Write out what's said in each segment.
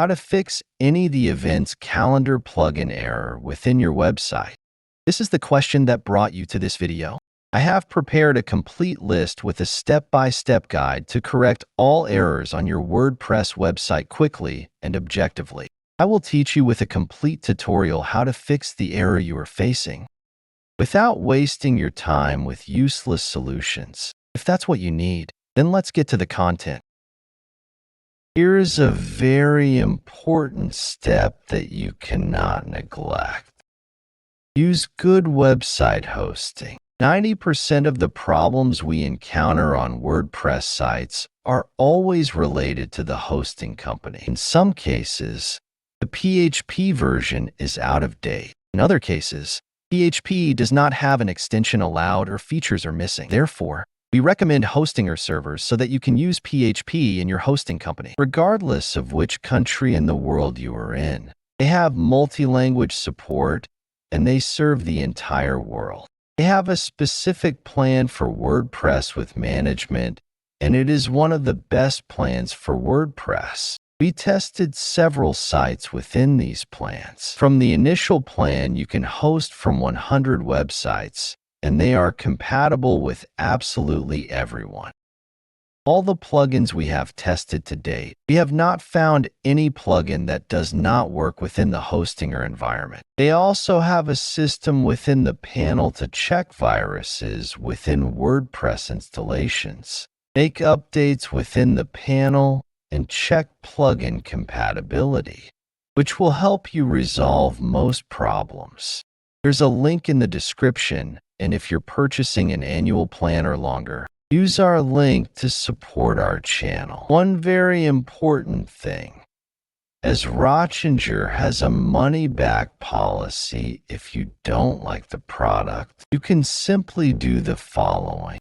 How to fix any of the events calendar plugin error within your website. This is the question that brought you to this video. I have prepared a complete list with a step-by-step guide to correct all errors on your WordPress website quickly and objectively. I will teach you with a complete tutorial how to fix the error you are facing without wasting your time with useless solutions. If that's what you need, then let's get to the content. Here's a very important step that you cannot neglect. Use good website hosting. 90% of the problems we encounter on WordPress sites are always related to the hosting company. In some cases, the PHP version is out of date. In other cases, PHP does not have an extension allowed or features are missing. Therefore, we recommend Hostinger servers so that you can use PHP in your hosting company, regardless of which country in the world you are in. They have multi-language support, and they serve the entire world. They have a specific plan for WordPress with management, and it is one of the best plans for WordPress. We tested several sites within these plans. From the initial plan, you can host from 100 websites, and they are compatible with absolutely everyone. All the plugins we have tested to date, we have not found any plugin that does not work within the Hostinger environment. They also have a system within the panel to check viruses within WordPress installations, make updates within the panel, and check plugin compatibility, which will help you resolve most problems. There's a link in the description, and if you're purchasing an annual plan or longer, use our link to support our channel. One very important thing, as Rotchinger has a money-back policy if you don't like the product, you can simply do the following.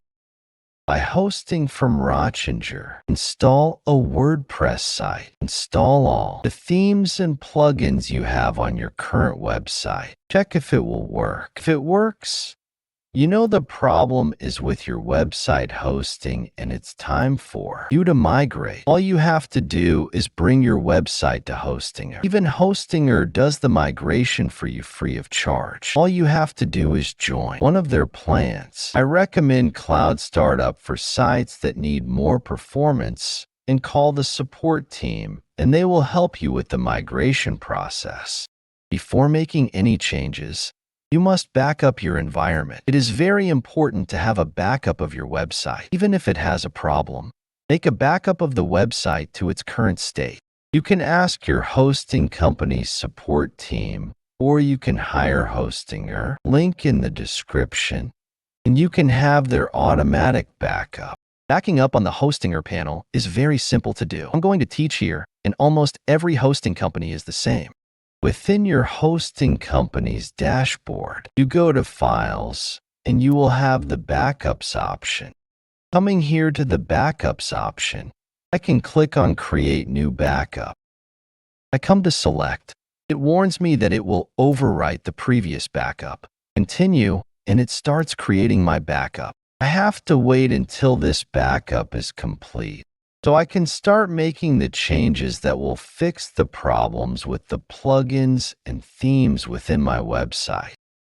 By hosting from Rotchinger, install a WordPress site. Install all the themes and plugins you have on your current website. Check if it will work. If it works, you know the problem is with your website hosting and it's time for you to migrate. All you have to do is bring your website to Hostinger. Even Hostinger does the migration for you free of charge. All you have to do is join one of their plans. I recommend Cloud Startup for sites that need more performance, and call the support team and they will help you with the migration process. Before making any changes, you must back up your environment. It is very important to have a backup of your website. Even if it has a problem, make a backup of the website to its current state. You can ask your hosting company's support team, or you can hire Hostinger, link in the description, and you can have their automatic backup. Backing up on the Hostinger panel is very simple to do. I'm going to teach here, and almost every hosting company is the same. Within your hosting company's dashboard, you go to Files, and you will have the Backups option. Coming here to the Backups option, I can click on Create New Backup. I come to Select. It warns me that it will overwrite the previous backup. Continue, and it starts creating my backup. I have to wait until this backup is complete, so I can start making the changes that will fix the problems with the plugins and themes within my website.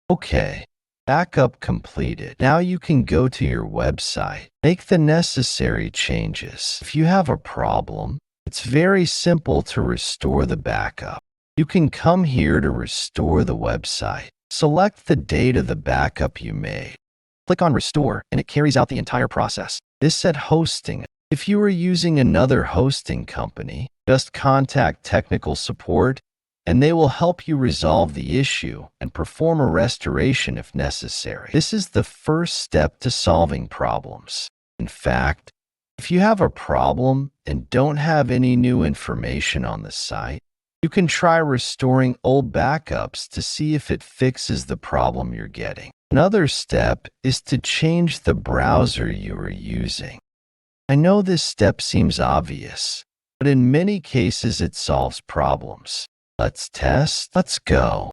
Okay, backup completed. Now you can go to your website, make the necessary changes. If you have a problem, it's very simple to restore the backup. You can come here to restore the website. Select the date of the backup you made. Click on Restore, and it carries out the entire process. This set hosting. If you are using another hosting company, just contact technical support and they will help you resolve the issue and perform a restoration if necessary. This is the first step to solving problems. In fact, if you have a problem and don't have any new information on the site, you can try restoring old backups to see if it fixes the problem you're getting. Another step is to change the browser you are using. I know this step seems obvious, but in many cases it solves problems. Let's test. Let's go.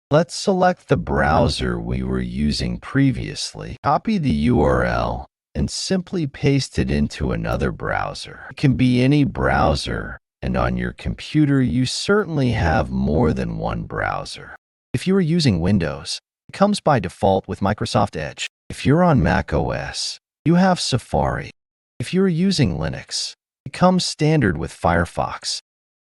Let's select the browser we were using previously, copy the URL, and simply paste it into another browser. It can be any browser, and on your computer, you certainly have more than one browser. If you are using Windows, it comes by default with Microsoft Edge. If you're on Mac OS, you have Safari. If you're using Linux, it comes standard with Firefox.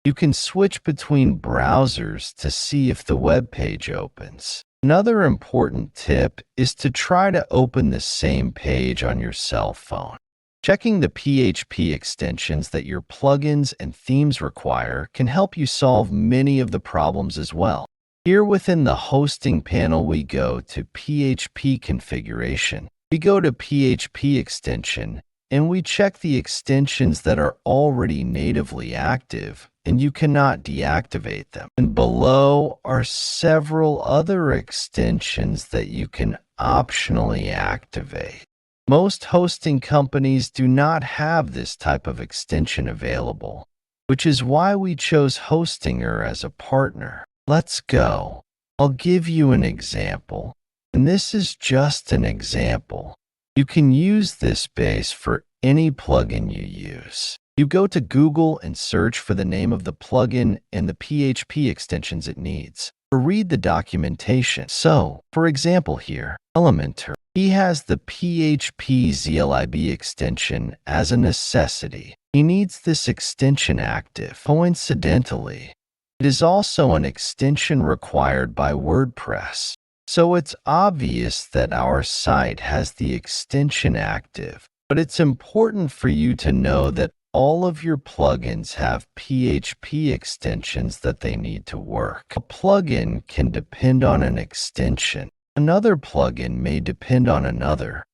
You can switch between browsers to see if the web page opens. Another important tip is to try to open the same page on your cell phone. Checking the PHP extensions that your plugins and themes require can help you solve many of the problems as well. Here within the hosting panel, we go to PHP configuration. We go to PHP extension, and we check the extensions that are already natively active, and you cannot deactivate them. And below are several other extensions that you can optionally activate. Most hosting companies do not have this type of extension available, which is why we chose Hostinger as a partner. Let's go. I'll give you an example, and this is just an example. You can use this base for any plugin you use. You go to Google and search for the name of the plugin and the PHP extensions it needs, or read the documentation. So, for example here, Elementor. He has the PHP ZLIB extension as a necessity. He needs this extension active. Coincidentally, it is also an extension required by WordPress. So it's obvious that our site has the extension active, but it's important for you to know that all of your plugins have PHP extensions that they need to work. A plugin can depend on an extension. Another plugin may depend on another.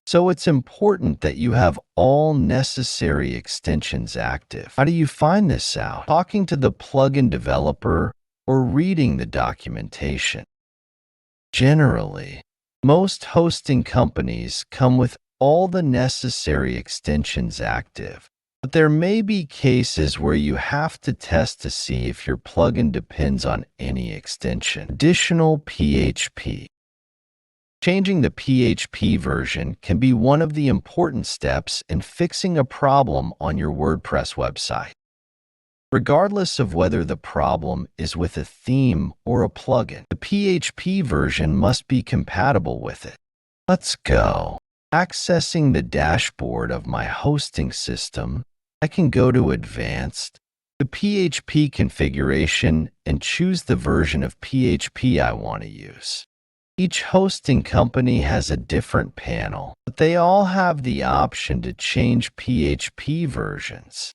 So it's important that you have all necessary extensions active. How do you find this out? Talking to the plugin developer or reading the documentation. Generally, most hosting companies come with all the necessary extensions active, but there may be cases where you have to test to see if your plugin depends on any extension. Additional PHP. Changing the PHP version can be one of the important steps in fixing a problem on your WordPress website. Regardless of whether the problem is with a theme or a plugin, the PHP version must be compatible with it. Let's go. Accessing the dashboard of my hosting system, I can go to Advanced, the PHP configuration, and choose the version of PHP I want to use. Each hosting company has a different panel, but they all have the option to change PHP versions.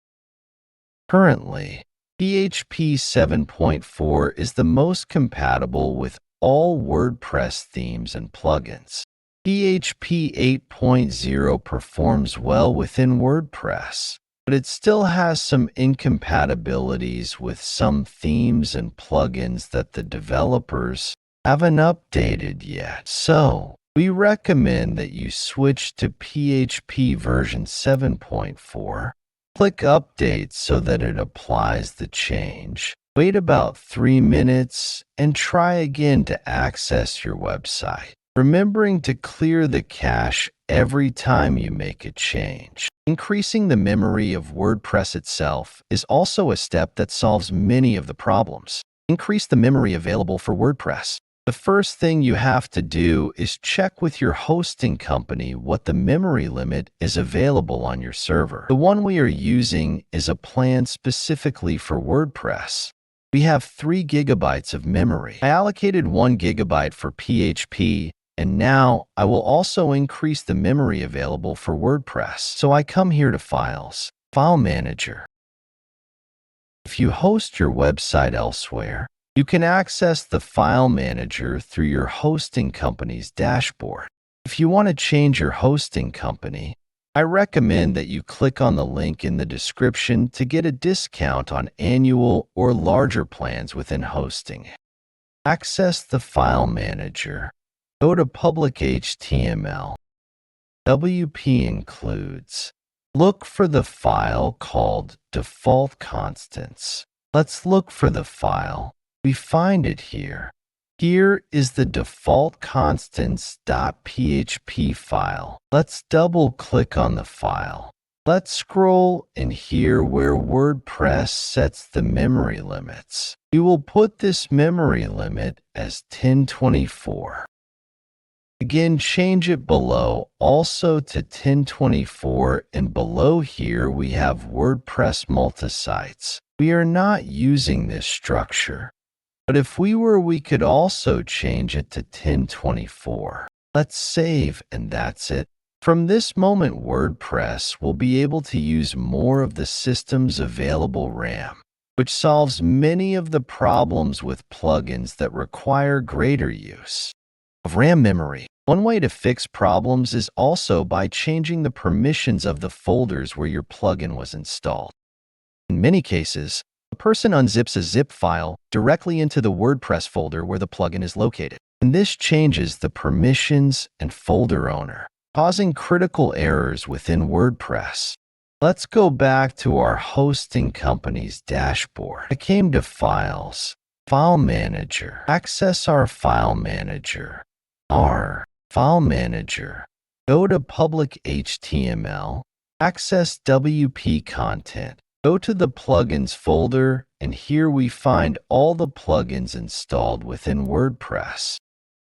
Currently, PHP 7.4 is the most compatible with all WordPress themes and plugins. PHP 8.0 performs well within WordPress, but it still has some incompatibilities with some themes and plugins that the developers haven't updated yet. So, we recommend that you switch to PHP version 7.4. Click Update so that it applies the change. Wait about 3 minutes and try again to access your website, remembering to clear the cache every time you make a change. Increasing the memory of WordPress itself is also a step that solves many of the problems. Increase the memory available for WordPress. The first thing you have to do is check with your hosting company what the memory limit is available on your server. The one we are using is a plan specifically for WordPress. We have 3 gigabytes of memory. I allocated 1 gigabyte for PHP, and now I will also increase the memory available for WordPress. So I come here to Files, File Manager. If you host your website elsewhere, you can access the file manager through your hosting company's dashboard. If you want to change your hosting company, I recommend that you click on the link in the description to get a discount on annual or larger plans within hosting. Access the file manager. Go to Public HTML. WP includes. Look for the file called Default Constants. Let's look for the file. We find it here. Here is the default constants.php file. Let's double click on the file. Let's scroll in here where WordPress sets the memory limits. We will put this memory limit as 1024. Again, change it below also to 1024, and below here we have WordPress multi-sites. We are not using this structure, but if we were, we could also change it to 1024. Let's save, and that's it. From this moment, WordPress will be able to use more of the system's available RAM, which solves many of the problems with plugins that require greater use of RAM memory. One way to fix problems is also by changing the permissions of the folders where your plugin was installed. In many cases, a person unzips a zip file directly into the WordPress folder where the plugin is located, and this changes the permissions and folder owner, causing critical errors within WordPress. Let's go back to our hosting company's dashboard. I came to Files, File Manager, access our File Manager, our File Manager, go to Public HTML, access WP Content, go to the Plugins folder, and here we find all the plugins installed within WordPress.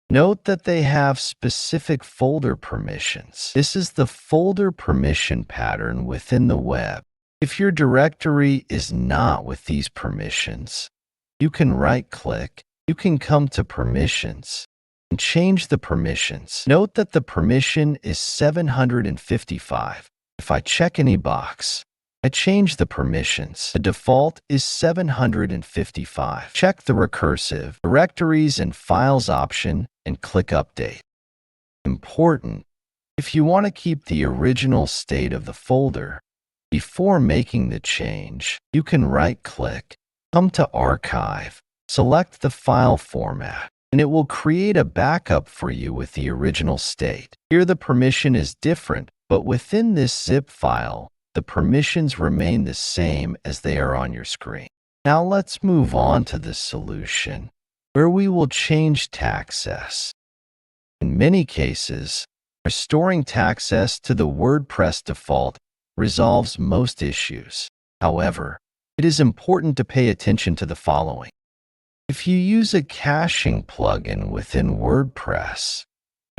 Note that they have specific folder permissions. This is the folder permission pattern within the web. If your directory is not with these permissions, you can right-click, you can come to Permissions, and change the permissions. Note that the permission is 755. If I check any box, I change the permissions. The default is 755. Check the recursive directories and files option and click Update. Important: if you want to keep the original state of the folder, before making the change, you can right-click, come to Archive, select the file format, and it will create a backup for you with the original state. Here the permission is different, but within this zip file, the permissions remain the same as they are on your screen. Now let's move on to the solution, where we will change taccess. In many cases, restoring taccess to the WordPress default resolves most issues. However, it is important to pay attention to the following. If you use a caching plugin within WordPress,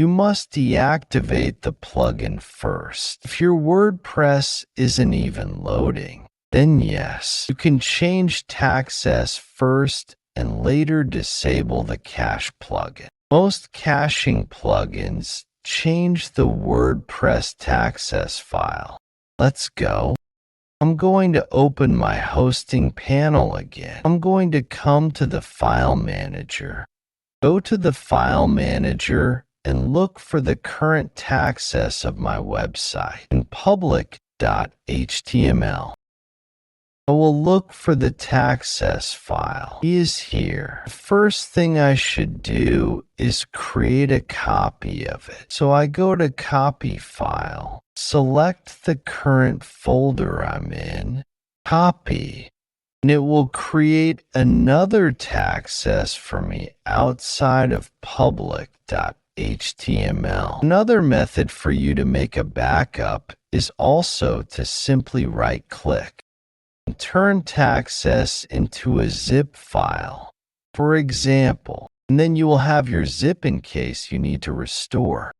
you must deactivate the plugin first. If your WordPress isn't even loading, then yes, you can change taccess first and later disable the cache plugin. Most caching plugins change the WordPress taccess file. Let's go. I'm going to open my hosting panel again. I'm going to come to the File Manager. Go to the File Manager and look for the current taccess of my website in public.html. I will look for the taccess file. It is here. The first thing I should do is create a copy of it. So I go to Copy File, select the current folder I'm in, copy, and it will create another taccess for me outside of public.html. Another method for you to make a backup is also to simply right-click and turn taccess into a zip file, for example, and then you will have your zip in case you need to restore.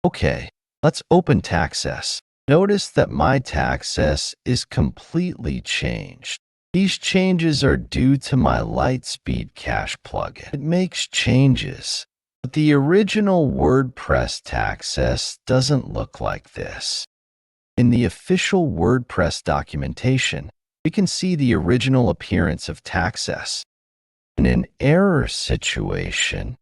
Okay, let's open taccess. Notice that my taccess is completely changed. These changes are due to my Lightspeed cache plugin. It makes changes, but the original WordPress taccess doesn't look like this. In the official WordPress documentation, we can see the original appearance of taccess. In an error situation,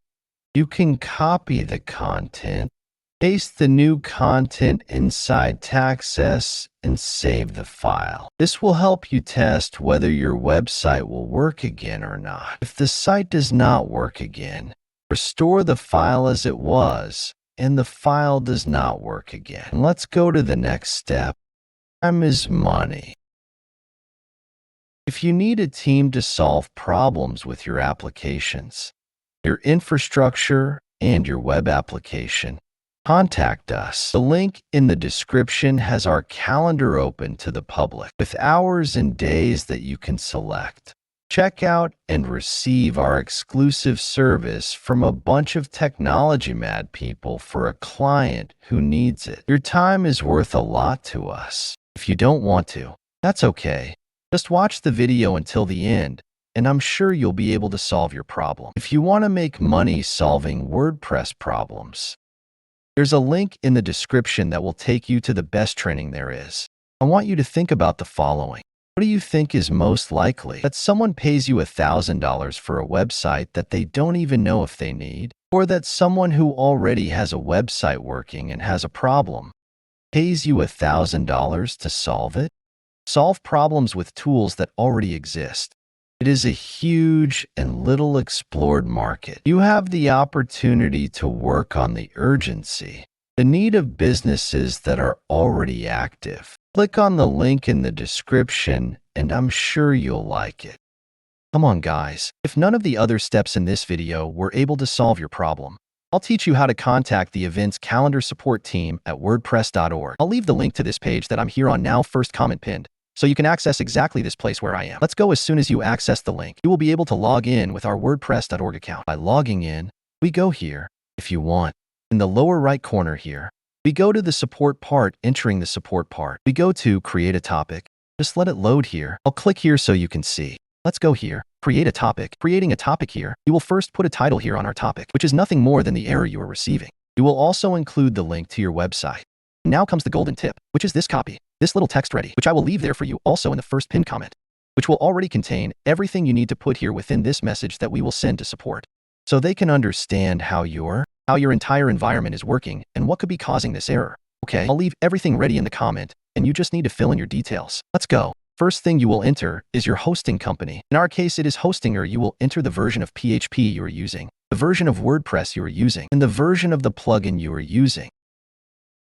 you can copy the content, paste the new content inside taccess, and save the file. This will help you test whether your website will work again or not. If the site does not work again, restore the file as it was, and the file does not work again. Let's go to the next step. Time is money. If you need a team to solve problems with your applications, your infrastructure, and your web application, contact us. The link in the description has our calendar open to the public with hours and days that you can select. Check out and receive our exclusive service from a bunch of technology mad people for a client who needs it. Your time is worth a lot to us. If you don't want to, that's okay. Just watch the video until the end, and I'm sure you'll be able to solve your problem. If you want to make money solving WordPress problems, there's a link in the description that will take you to the best training there is. I want you to think about the following. What do you think is most likely? That someone pays you $1,000 for a website that they don't even know if they need? Or that someone who already has a website working and has a problem pays you $1,000 to solve it? Solve problems with tools that already exist. It is a huge and little explored market. You have the opportunity to work on the urgency, the need of businesses that are already active. Click on the link in the description, and I'm sure you'll like it. Come on, guys. If none of the other steps in this video were able to solve your problem, I'll teach you how to contact the event's calendar support team at WordPress.org. I'll leave the link to this page that I'm here on now, first comment pinned, so you can access exactly this place where I am. Let's go. As soon as you access the link, you will be able to log in with our WordPress.org account. By logging in, we go here, if you want. In the lower right corner here, we go to the support part. Entering the support part, we go to create a topic. Just let it load here. I'll click here so you can see. Let's go here. Create a topic. Creating a topic here, you will first put a title here on our topic, which is nothing more than the error you are receiving. You will also include the link to your website. Now comes the golden tip, which is this copy, this little text ready, which I will leave there for you also in the first pinned comment, which will already contain everything you need to put here within this message that we will send to support, so they can understand how your entire environment is working and what could be causing this error. Okay, I'll leave everything ready in the comment, and you just need to fill in your details. Let's go. First thing you will enter is your hosting company. In our case, it is Hostinger. You will enter the version of PHP you are using, the version of WordPress you are using, and the version of the plugin you are using.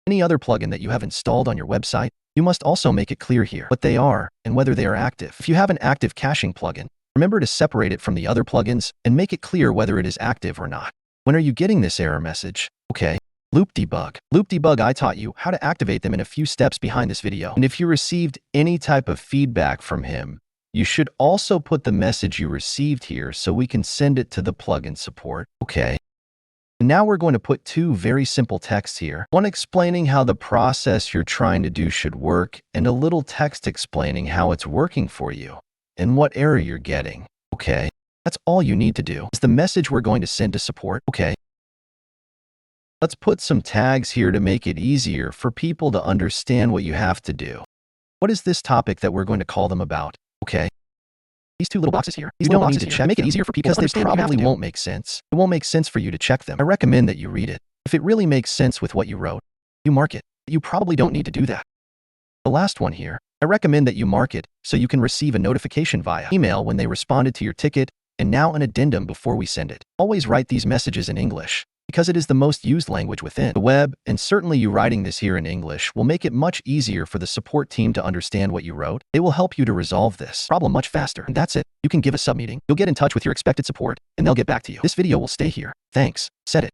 Any other plugin that you have installed on your website, you must also make it clear here what they are and whether they are active. If you have an active caching plugin, remember to separate it from the other plugins and make it clear whether it is active or not. When are you getting this error message? Okay. Loop debug. Loop debug, I taught you how to activate them in a few steps behind this video. And if you received any type of feedback from him, you should also put the message you received here so we can send it to the plugin support. Okay. Now we're going to put two very simple texts here. One explaining how the process you're trying to do should work, and a little text explaining how it's working for you and what error you're getting. Okay. That's all you need to do. It's the message we're going to send to support. Okay. Let's put some tags here to make it easier for people to understand what you have to do. What is this topic that we're going to call them about? Okay. These two little boxes here, you don't need to check. Make it easier for people because they probably won't make sense. It won't make sense for you to check them. I recommend that you read it. If it really makes sense with what you wrote, you mark it. You probably don't need to do that. The last one here, I recommend that you mark it so you can receive a notification via email when they responded to your ticket, and now an addendum before we send it. Always write these messages in English, because it is the most used language within the web, and certainly you writing this here in English will make it much easier for the support team to understand what you wrote. It will help you to resolve this problem much faster. And that's it. You can give a sub-meeting. You'll get in touch with your expected support, and they'll get back to you. This video will stay here. Thanks. Set it.